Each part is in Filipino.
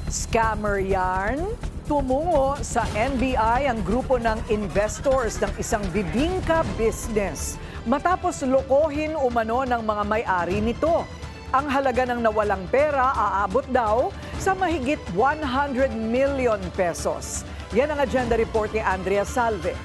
Scammer yarn? Tumungo sa NBI ang grupo ng investors ng isang bibingka business matapos lokohin umano ng mga may-ari nito. Ang halaga ng nawalang pera aabot daw sa mahigit 100 million pesos. Yan ang agenda report ni Andrea Salve.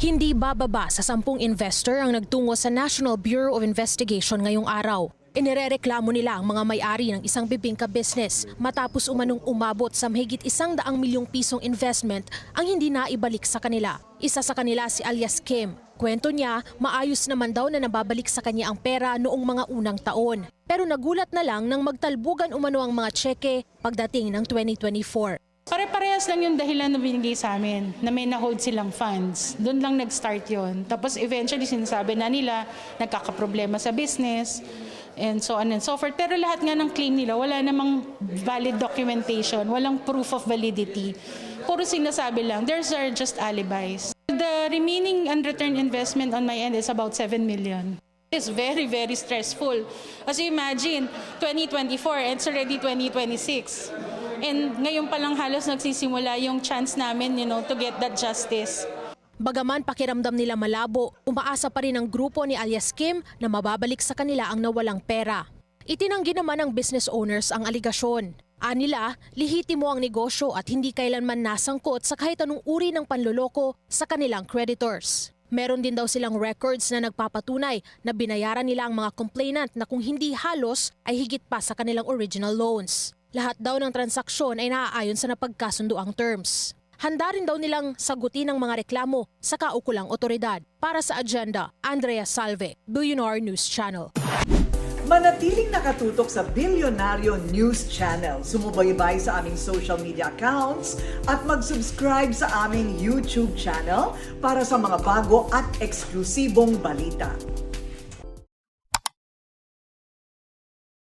Hindi bababa sa 10 investor ang nagtungo sa National Bureau of Investigation ngayong araw. Inirereklamo nila ang mga may-ari ng isang bibingka business matapos umanong umabot sa mahigit 100 milyong pisong investment ang hindi naibalik sa kanila. Isa sa kanila si alias Kim. Kwento niya, maayos naman daw na nababalik sa kanya ang pera noong mga unang taon. Pero nagulat na lang nang magtalbugan umano ang mga tseke pagdating ng 2024. Pare-parehas lang yung dahilan na binigay sa amin, na may na-hold silang funds. Doon lang nag-start yon. Tapos eventually sinasabi na nila, nagkakaproblema sa business, and so on and so forth. Pero lahat nga ng claim nila, wala namang valid documentation, walang proof of validity. Puro sinasabi lang, theirs are just alibis. The remaining unreturned investment on my end is about 7 million. It's very, very stressful. As you imagine, 2024, and it's already 2026. And ngayon pa lang halos nagsisimula yung chance namin, to get that justice. Bagaman pakiramdam nila malabo, umaasa pa rin ang grupo ni alias Kim na mababalik sa kanila ang nawalang pera. Itinanggi naman ng business owners ang aligasyon. Anila, lihitimo ang negosyo at hindi kailanman nasangkot sa kahit anong uri ng panloloko sa kanilang creditors. Meron din daw silang records na nagpapatunay na binayaran nila ang mga complainant na kung hindi halos ay higit pa sa kanilang original loans. Lahat daw ng transaksyon ay naaayon sa napagkasunduang terms. Handa rin daw nilang sagutin ang mga reklamo sa kaukulang otoridad. Para sa agenda, Andrea Salve, Billionaire News Channel. Manatiling nakatutok sa Billionaire News Channel. Sumubaybay sa aming social media accounts at mag-subscribe sa aming YouTube channel para sa mga bago at eksklusibong balita.